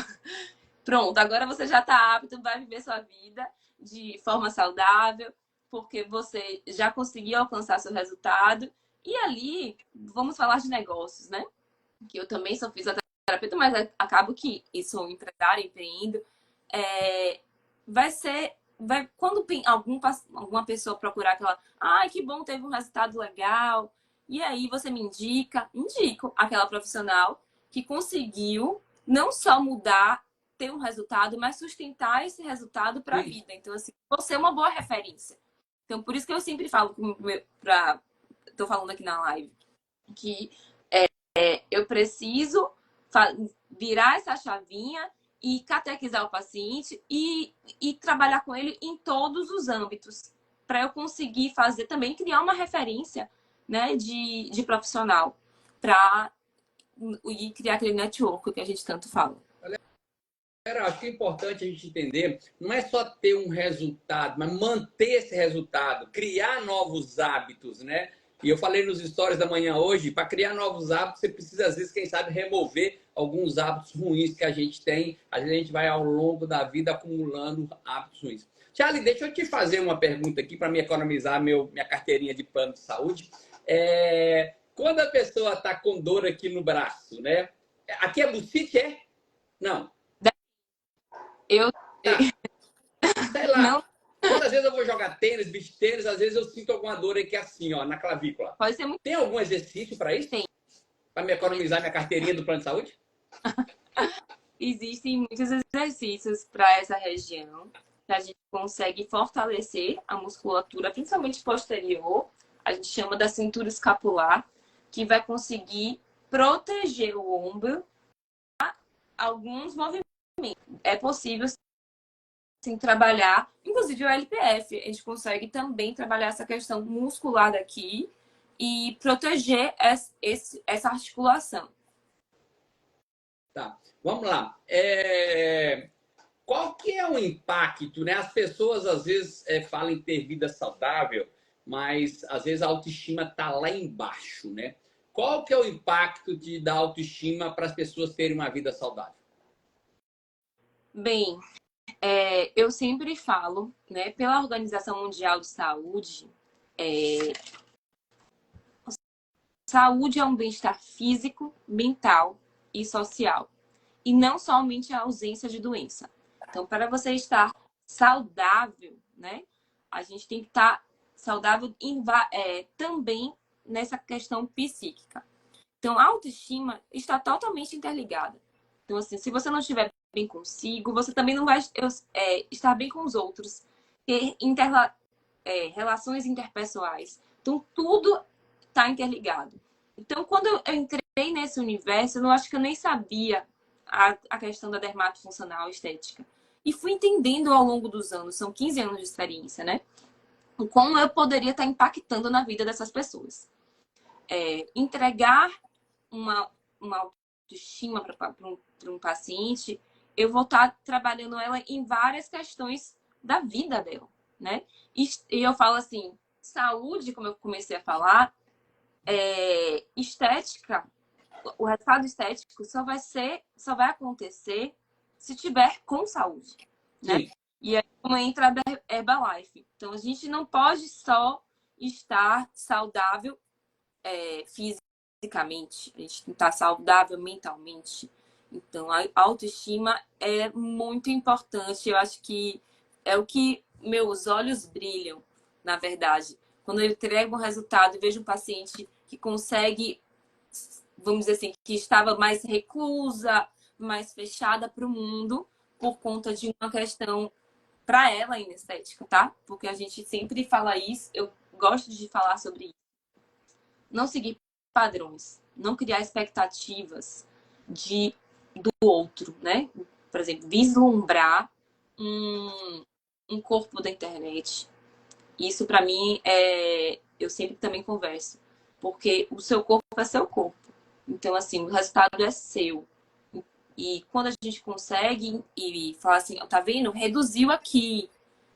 Pronto, agora você já está apto, vai viver sua vida de forma saudável, porque você já conseguiu alcançar seu resultado. E ali, vamos falar de negócios, né? Que eu também sou fisioterapeuta, mas acabo que sou empresária, empreendo. Quando alguma pessoa procurar aquela, que bom, teve um resultado legal. E aí você me indico aquela profissional que conseguiu não só mudar, ter um resultado, mas sustentar esse resultado para a vida. Então, assim, você é uma boa referência. Então, por isso que eu sempre falo estou falando aqui na live, que eu preciso virar essa chavinha e catequizar o paciente e trabalhar com ele em todos os âmbitos. para eu conseguir fazer também, criar uma referência, né, de profissional e criar aquele network que a gente tanto fala. Galera, acho que é importante a gente entender, não é só ter um resultado, mas manter esse resultado, criar novos hábitos, né? E eu falei nos stories da manhã hoje, para criar novos hábitos, você precisa, às vezes, quem sabe, remover alguns hábitos ruins que a gente tem. Às vezes a gente vai, ao longo da vida, acumulando hábitos ruins. Charlie, deixa eu te fazer uma pergunta aqui para me economizar minha carteirinha de plano de saúde. Quando a pessoa está com dor aqui no braço, né? Aqui é bucite, é? Não. Eu Tá. Sei não lá. Quantas vezes eu vou jogar tênis, beach tênis, às vezes eu sinto alguma dor aqui assim, ó, na clavícula. pode ser muito. Tem algum exercício para isso? Tem. Para me economizar minha carteirinha do plano de saúde? Existem muitos exercícios para essa região que a gente consegue fortalecer a musculatura, principalmente posterior. A gente chama da cintura escapular, que vai conseguir proteger o ombro a alguns movimentos. É possível sim trabalhar, inclusive o LPF, a gente consegue também trabalhar essa questão muscular daqui e proteger essa articulação. Tá, vamos lá. Qual que é o impacto, né? As pessoas às vezes falam em ter vida saudável, mas às vezes a autoestima está lá embaixo, né? Qual que é o impacto da autoestima para as pessoas terem uma vida saudável? Bem, eu sempre falo, né, pela Organização Mundial de Saúde, saúde é um bem-estar físico, mental e social, e não somente a ausência de doença. Então, para você estar saudável, né, a gente tem que estar saudável também nessa questão psíquica. Então, a autoestima está totalmente interligada. Então, assim, se você não estiver bem consigo, você também não vai estar bem com os outros. Ter relações interpessoais. Então, tudo está interligado. Então, quando eu entrei nesse universo, eu acho que eu nem sabia a questão da dermatofuncional estética. E fui entendendo ao longo dos anos, são 15 anos de experiência, né? Como eu poderia estar impactando na vida dessas pessoas. Entregar uma autoestima para um paciente, eu vou estar trabalhando ela em várias questões da vida dela, né? E eu falo assim, saúde, como eu comecei a falar, estética, o resultado estético só vai acontecer se tiver com saúde, né? Sim. E aí como entra a Herbalife. Então a gente não pode só estar saudável fisicamente, a gente tem que estar saudável mentalmente. Então a autoestima é muito importante. Eu acho que é o que meus olhos brilham, na verdade. Quando eu entrego um resultado e vejo um paciente que consegue, vamos dizer assim, que estava mais reclusa, mais fechada para o mundo, por conta de uma questão para ela em estética, tá? Porque a gente sempre fala isso, eu gosto de falar sobre isso. Não seguir padrões, não criar expectativas do outro, né? Por exemplo, vislumbrar um corpo da internet. Isso para mim eu sempre também converso, porque o seu corpo é seu corpo. Então assim, o resultado é seu. E quando a gente consegue e fala assim, tá vendo? Reduziu aqui.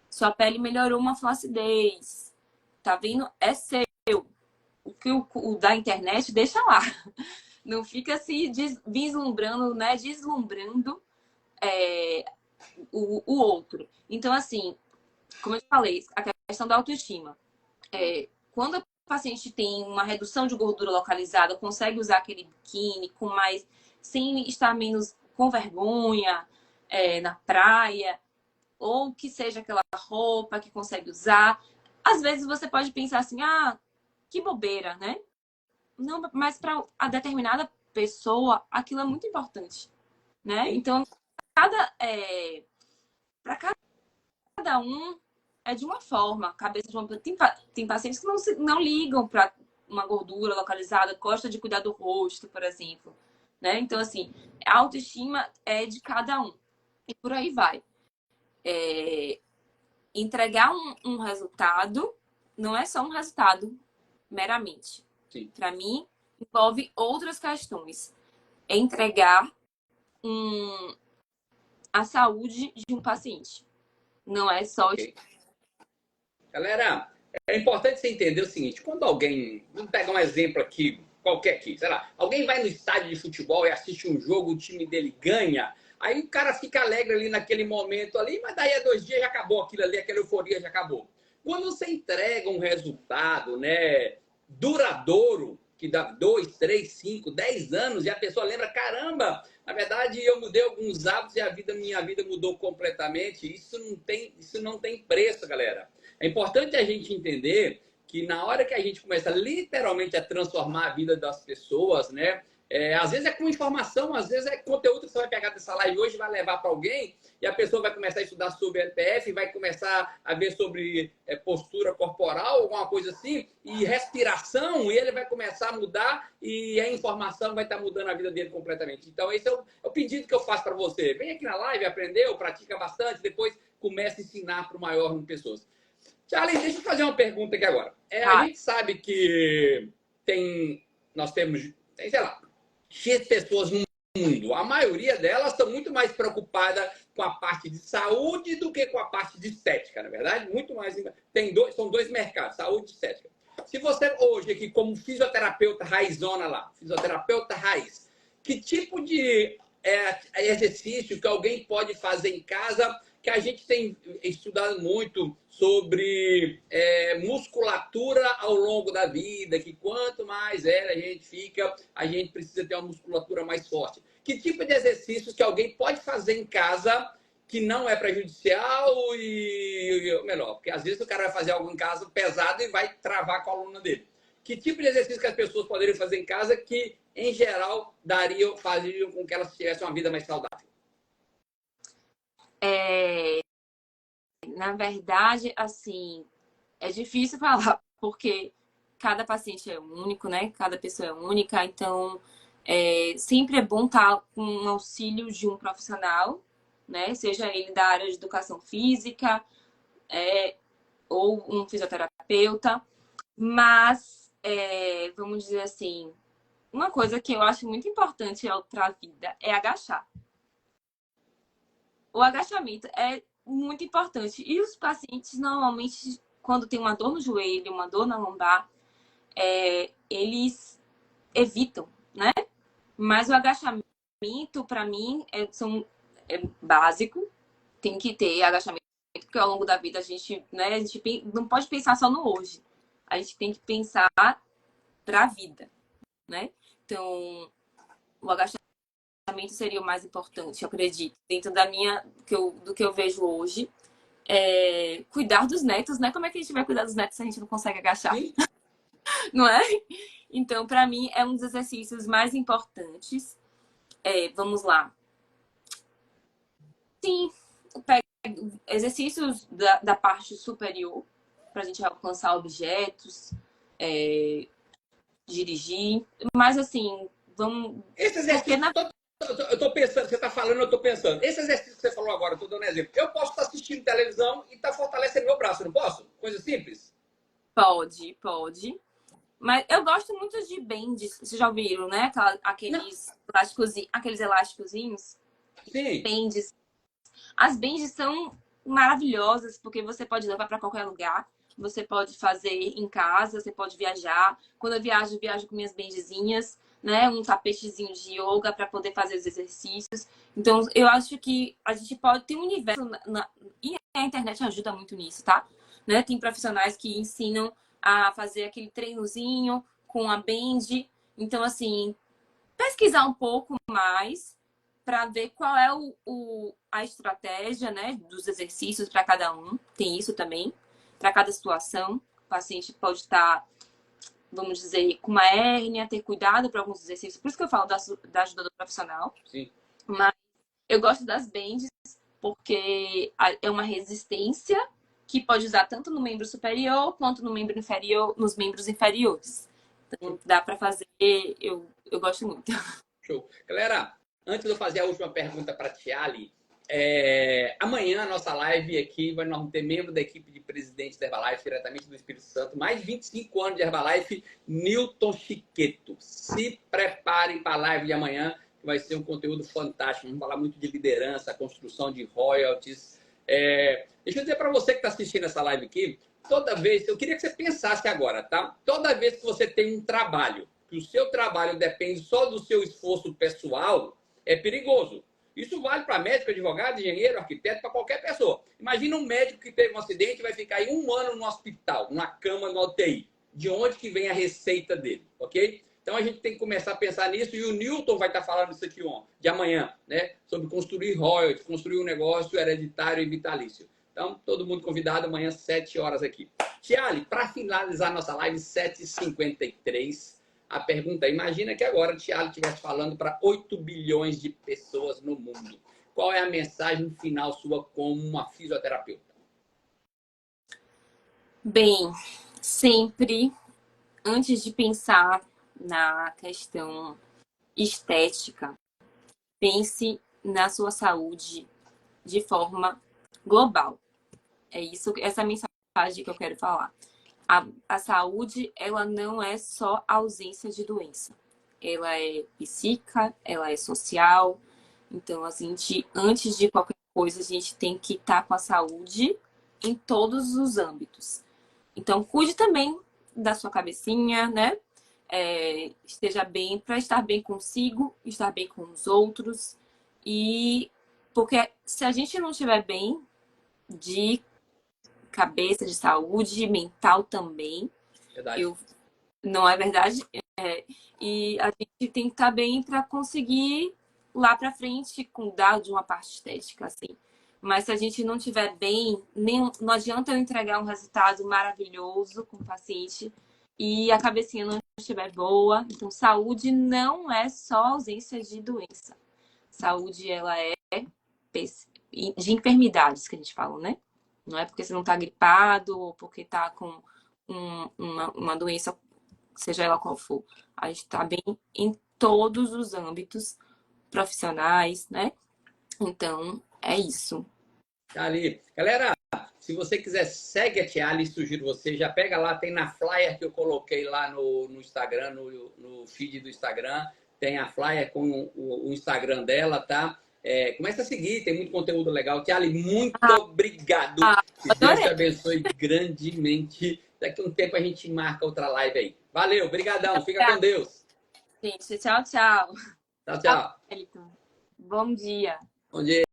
Sua pele melhorou uma flacidez. Tá vendo? É seu. O que o da internet deixa lá. Não fica se vislumbrando, né? Deslumbrando o outro. Então, assim, como eu falei, a questão da autoestima. Quando o paciente tem uma redução de gordura localizada, consegue usar aquele biquíni com mais, sem estar menos com vergonha na praia, ou que seja aquela roupa que consegue usar. Às vezes você pode pensar assim, que bobeira, né? Não, mas para a determinada pessoa, aquilo é muito importante, né? Então, para cada um é de uma forma. A cabeça de uma tem pacientes que não ligam para uma gordura localizada, gosta de cuidar do rosto, por exemplo, né? Então, assim, a autoestima é de cada um. E por aí vai. entregar um resultado não é só um resultado meramente. Para mim, envolve outras questões. É entregar a saúde de um paciente. Não é só... Okay. Galera, é importante você entender o seguinte, quando alguém... Vamos pegar um exemplo aqui, qualquer aqui, sei lá, alguém vai no estádio de futebol e assiste um jogo, o time dele ganha, aí o cara fica alegre ali naquele momento ali, mas daí a 2 dias já acabou aquilo ali, aquela euforia já acabou. Quando você entrega um resultado, né, duradouro, que dá 2, 3, 5, 10 anos, e a pessoa lembra, caramba, na verdade eu mudei alguns hábitos e minha vida mudou completamente. Isso não tem preço, galera. É importante a gente entender que na hora que a gente começa literalmente a transformar a vida das pessoas, né? Às vezes é com informação, às vezes é conteúdo que você vai pegar dessa live hoje, vai levar para alguém e a pessoa vai começar a estudar sobre LPF, vai começar a ver sobre postura corporal, alguma coisa assim, e respiração, e ele vai começar a mudar e a informação vai estar mudando a vida dele completamente. Então, esse é o pedido que eu faço para você. Vem aqui na live, aprendeu, pratica bastante, depois começa a ensinar para o maior número de pessoas. Charlie, deixa eu fazer uma pergunta aqui agora. A gente sabe que nós temos, sei lá, X pessoas no mundo. A maioria delas estão muito mais preocupadas com a parte de saúde do que com a parte de estética, na verdade. Muito mais. São dois mercados, saúde e estética. Se você hoje aqui, como fisioterapeuta raizona lá, fisioterapeuta raiz, que tipo de exercício que alguém pode fazer em casa, que a gente tem estudado muito sobre musculatura ao longo da vida, que quanto mais velho a gente fica, a gente precisa ter uma musculatura mais forte. Que tipo de exercícios que alguém pode fazer em casa que não é prejudicial e melhor, porque às vezes o cara vai fazer algo em casa pesado e vai travar a coluna dele. Que tipo de exercício que as pessoas poderiam fazer em casa que, em geral, fariam com que elas tivessem uma vida mais saudável? Na verdade, assim, é difícil falar, porque cada paciente é único, né? Cada pessoa é única, então sempre é bom estar com um auxílio de um profissional, né? Seja ele da área de educação física, ou um fisioterapeuta, mas vamos dizer assim, uma coisa que eu acho muito importante para a vida é agachar. O agachamento é muito importante. E os pacientes, normalmente, quando tem uma dor no joelho, uma dor na lombar, eles evitam, né? Mas o agachamento, para mim, é básico. Tem que ter agachamento, porque ao longo da vida a gente não pode pensar só no hoje. A gente tem que pensar para a vida, né? Então, o agachamento seria o mais importante, eu acredito, dentro do que eu vejo hoje. Cuidar dos netos, né? Como é que a gente vai cuidar dos netos se a gente não consegue agachar? Sim. Não é? Então, para mim, é um dos exercícios mais importantes. Vamos lá. Sim, exercícios da parte superior, para a gente alcançar objetos, dirigir. Mas, assim, vamos... Esse exercício... Eu tô pensando, você tá falando, eu tô pensando. Esse exercício que você falou agora, eu tô dando um exemplo. Eu posso estar assistindo televisão e estar fortalecendo meu braço, não posso? Coisa simples? Pode. Mas eu gosto muito de bands. Vocês já ouviram, né? Aqueles elásticozinhos? Sim. Bands. As bands são maravilhosas, porque você pode levar para qualquer lugar. Você pode fazer em casa, você pode viajar. Quando eu viajo com minhas bandzinhas, né? Um tapetezinho de yoga para poder fazer os exercícios. Então, eu acho que a gente pode ter um universo e a internet ajuda muito nisso, tá? Né? Tem profissionais que ensinam a fazer aquele treinozinho com a band. Então, assim, pesquisar um pouco mais para ver qual é a estratégia, né, dos exercícios para cada um. Tem isso também. Para cada situação, o paciente pode estar, vamos dizer, com uma hérnia, ter cuidado para alguns exercícios. Por isso que eu falo da ajuda do profissional. Sim. Mas eu gosto das bands porque é uma resistência que pode usar tanto no membro superior quanto no membro inferior, nos membros inferiores. Então, dá para fazer, eu gosto muito. Show. Galera, antes de eu fazer a última pergunta para a Tiali, Amanhã a nossa live aqui, nós vamos ter membro da equipe de presidente da Herbalife, diretamente do Espírito Santo, mais de 25 anos de Herbalife, Newton Chiqueto. Se preparem para a live de amanhã, que vai ser um conteúdo fantástico. Vamos falar muito de liderança, construção de royalties. Deixa eu dizer para você que está assistindo essa live aqui, toda vez, eu queria que você pensasse agora, tá? Toda vez que você tem um trabalho, que o seu trabalho depende só do seu esforço pessoal, é perigoso. Isso vale para médico, advogado, engenheiro, arquiteto, para qualquer pessoa. Imagina um médico que teve um acidente e vai ficar aí 1 ano no hospital, numa cama, no UTI. De onde que vem a receita dele, ok? Então a gente tem que começar a pensar nisso e o Newton vai estar falando isso aqui de amanhã, né? Sobre construir royalties, construir um negócio hereditário e vitalício. Então, todo mundo convidado amanhã, 7 horas aqui. Tiale, para finalizar nossa live, 7h53, a pergunta é, imagina que agora o Tiale estivesse falando para 8 bilhões de pessoas no mundo. Qual é a mensagem final sua como uma fisioterapeuta? Bem, sempre, antes de pensar na questão estética, pense na sua saúde de forma global. É isso, essa mensagem que eu quero falar. A saúde, ela não é só ausência de doença. Ela é psíquica, ela é social. Então, assim, antes de qualquer coisa, a gente tem que estar com a saúde em todos os âmbitos. Então, cuide também da sua cabecinha, né? Esteja bem, para estar bem consigo, estar bem com os outros. E porque se a gente não estiver bem de cabeça, de saúde mental também. Verdade. Não é verdade? E a gente tem que estar bem para conseguir lá para frente cuidar de uma parte estética, assim. Mas se a gente não estiver bem, não adianta eu entregar um resultado maravilhoso com o paciente e a cabecinha não estiver boa. Então, saúde não é só ausência de doença. Saúde, ela é de enfermidades que a gente fala, né? Não é porque você não está gripado ou porque está com uma doença, seja ela qual for. A gente está bem em todos os âmbitos profissionais, né? Então, é isso. Ali. Galera, se você quiser, segue a Tiale, sugiro você. Já pega lá, tem na flyer que eu coloquei lá no Instagram, no feed do Instagram. Tem a flyer com o Instagram dela, tá? Começa a seguir, tem muito conteúdo legal. Tiale, muito obrigado. Que Deus te abençoe grandemente. Daqui a um tempo a gente marca outra live aí. Valeu, brigadão. Fica com Deus. Gente, tchau, tchau. Tchau, tchau. Bom dia. Bom dia.